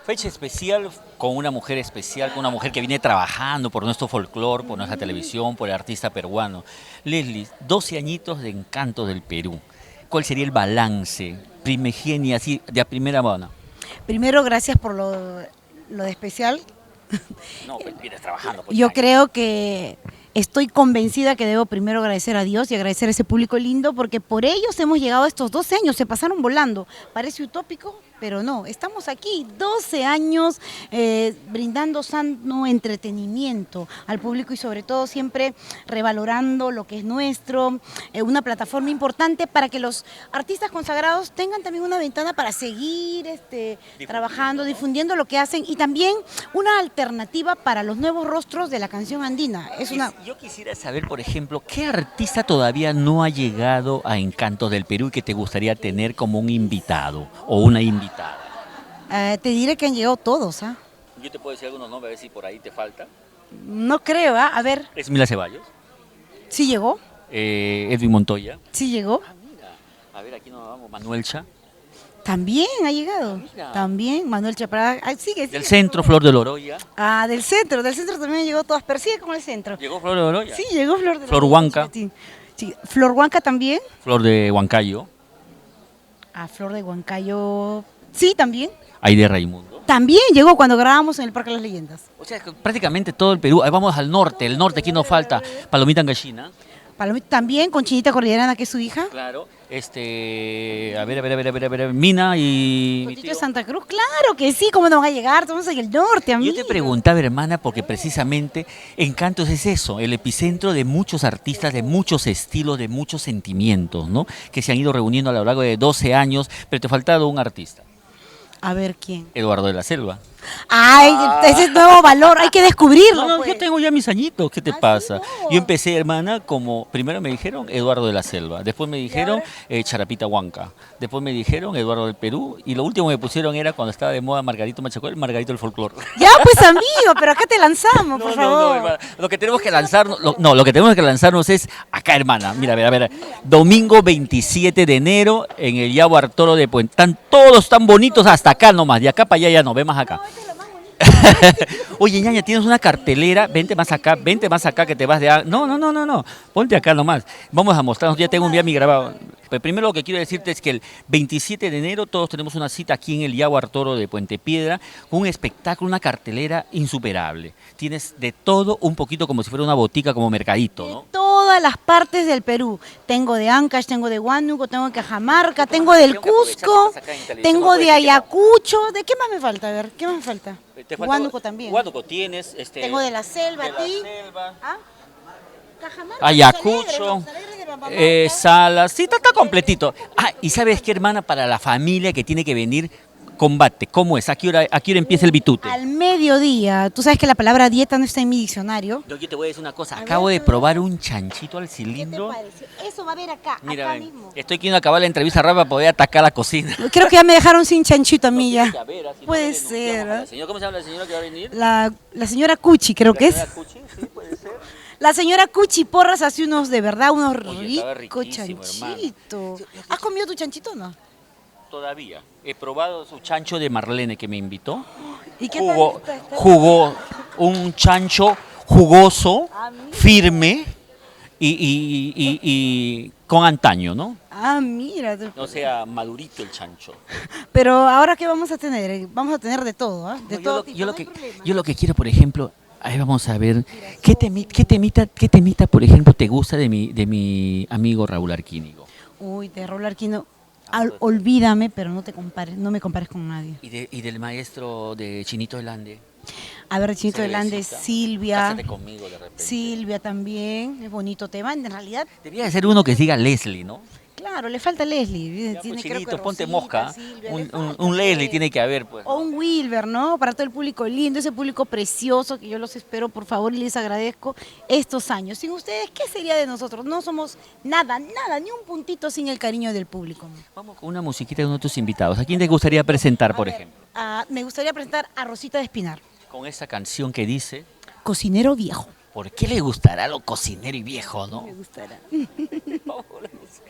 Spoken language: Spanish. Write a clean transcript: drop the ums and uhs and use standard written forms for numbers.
Fecha especial con una mujer especial, con una mujer que viene trabajando por nuestro folclore, por nuestra televisión, por el artista peruano. Leslie, 12 añitos de Encanto del Perú. ¿Cuál sería el balance primigenia, así, de a primera mano? Primero, gracias por lo de especial. No, pues vienes trabajando, pues Yo ya. creo que estoy convencida que debo primero agradecer a Dios y agradecer a ese público lindo porque por ellos hemos llegado a estos 12 años, se pasaron volando. Parece utópico, pero no, estamos aquí 12 años brindando sano entretenimiento al público y sobre todo siempre revalorando lo que es nuestro, una plataforma importante para que los artistas consagrados tengan también una ventana para seguir trabajando, difundiendo lo que hacen y también una alternativa para los nuevos rostros de la canción andina. Yo quisiera saber, por ejemplo, ¿qué artista todavía no ha llegado a Encantos del Perú y que te gustaría tener como un invitado o una invitada? Te diré que han llegado todos, ¿ah? Yo te puedo decir algunos nombres, a ver si por ahí te falta. No creo, ¿ah? A ver, Es Mila Ceballos, ¿sí llegó? Edwin Montoya. ¿Sí llegó? Ah, mira. A ver, aquí nos vamos, Manuel Cha. También ha llegado. Mira. También, Manuel Chapará. Sigue, Del sigue. centro, Flor de Loroya. Ah, del centro también llegó todas, pero sigue con el centro. ¿Llegó Flor de Loroya? Sí, llegó Flor de Flor la Huanca. Sí, sí. Flor Huanca también. Flor de Huancayo. Ah, Flor de Huancayo. Sí, también. Aide Raimundo. También llegó cuando grabamos en el Parque de las Leyendas. O sea, que prácticamente todo el Perú. Ahí vamos al norte. El norte, aquí nos falta. Palomita en Gallina. Palomita también, con Chinita Cordillerana, que es su hija. Claro. A ver. Mina y mi Totito tío. de Santa Cruz, claro que sí, ¿cómo no van a llegar? Estamos en el norte, Yo amigo. te preguntaba, hermana, porque precisamente Encantos es eso, el epicentro de muchos artistas, de muchos estilos, de muchos sentimientos, ¿no? Que se han ido reuniendo a lo largo de 12 años, pero te ha faltado un artista, A ver quién. Eduardo de la Selva. Ay, ese es nuevo valor, hay que descubrirlo. No, no, pues. yo tengo ya mis añitos, ¿qué te Ah, pasa? sí, no. Yo empecé, hermana, como primero me dijeron Eduardo de la Selva, después me dijeron Charapita Huanca, después me dijeron Eduardo del Perú, y lo último que me pusieron era cuando estaba de moda Margarito Machacuel, Margarito del Folclor. Ya, pues amigo, pero acá te lanzamos, por favor. hermana. Lo que tenemos que lanzarnos, lo que tenemos que lanzarnos es acá, hermana. Mira, a ver. Domingo 27 de enero en el Yabo Arturo de Puente. Están todos tan bonitos hasta acá nomás. De acá para allá ya no, ve más acá. Oye, ñaña, tienes una cartelera, vente más acá que te vas de... No, ponte acá nomás. Vamos a mostrarnos, ya tengo un día mi grabado. Pero primero lo que quiero decirte es que el 27 de enero todos tenemos una cita aquí en el Yaguar Arturo de Puente Piedra, con un espectáculo, una cartelera insuperable. Tienes de todo un poquito como si fuera una botica, como mercadito, De ¿no? todas las partes del Perú. Tengo de Ancash, tengo de Huánuco, tengo de Cajamarca, tengo del Tengo que aprovechar Cusco, que estás acá en televisión, tengo no puede de ser que no. Ayacucho. ¿De qué más me falta? A ver, ¿qué más me falta? Te falta- Huánuco también. Huánuco tienes, Tengo de la selva, de a la ti. selva. ¿Ah? Cajamarca, Ayacucho, Los Alegres de Bambamamba. Salas, sí, está completito. Ah, y ¿sabes qué, hermana? Para la familia que tiene que venir, combate. ¿Cómo es? ¿A qué hora empieza el bitute? Al mediodía. Tú sabes que la palabra dieta no está en mi diccionario. Yo te voy a decir una cosa. A Acabo ver, de probar un chanchito al ¿Qué te cilindro. parece? Eso va a haber acá, Mira, acá ven, mismo. estoy queriendo acabar la entrevista rápida para poder atacar la cocina. Creo que ya me dejaron sin chanchito a mí Tiene ya. que haber, así no Puede le denunciamos ser. a la ¿Ah? señora. ¿Cómo se llama la señora que va a venir? La señora Cuchi, creo que es. señora Cuchi, sí, puede ser. La señora Cuchi Porras hace unos, de verdad, unos Oye, estaba ricos riquísimo, hermano. chanchitos. ¿Has comido tu chanchito o no? Todavía. He probado su chancho de Marlene que me invitó. ¿Y qué Jugó, tal está? jugó un chancho jugoso, Ah, mira. firme y con antaño, ¿no? Ah, mira. O sea, madurito el chancho. Pero ahora, ¿qué vamos a tener? Vamos a tener de todo, ¿ah? De No, todo tipo, no hay problema. yo lo que quiero, por ejemplo, ahí vamos a ver, qué temita, por ejemplo, te gusta de mi amigo Raúl Arquínigo? Uy, de Raúl Arquino, olvídame, pero no te compares, no me compares con nadie. Y del maestro de Chinito Delande. A ver, Chinito Delande, Cerecita. Silvia. Cásate conmigo de repente. Silvia también, es bonito tema. En realidad, Debería de ser uno que diga Leslie, ¿no? claro, le falta Leslie. Ya, Tiene, pues, creo que Chinito, ponte Rosita, mosca. Silvia, Un, le un- falta, un Leslie pues. tiene que haber, pues. O un Wilber, ¿no? Para todo el público lindo, ese público precioso que yo los espero, por favor, y les agradezco estos años. Sin ustedes, ¿qué sería de nosotros? No somos nada, ni un puntito sin el cariño del público. Vamos con una musiquita de uno de tus invitados. ¿A quién te gustaría presentar, por ejemplo? Me gustaría presentar a Rosita de Espinar, Con esa canción que dice, cocinero viejo. ¿por qué le gustará lo cocinero y viejo, no? Me gustará. Vamos con la música.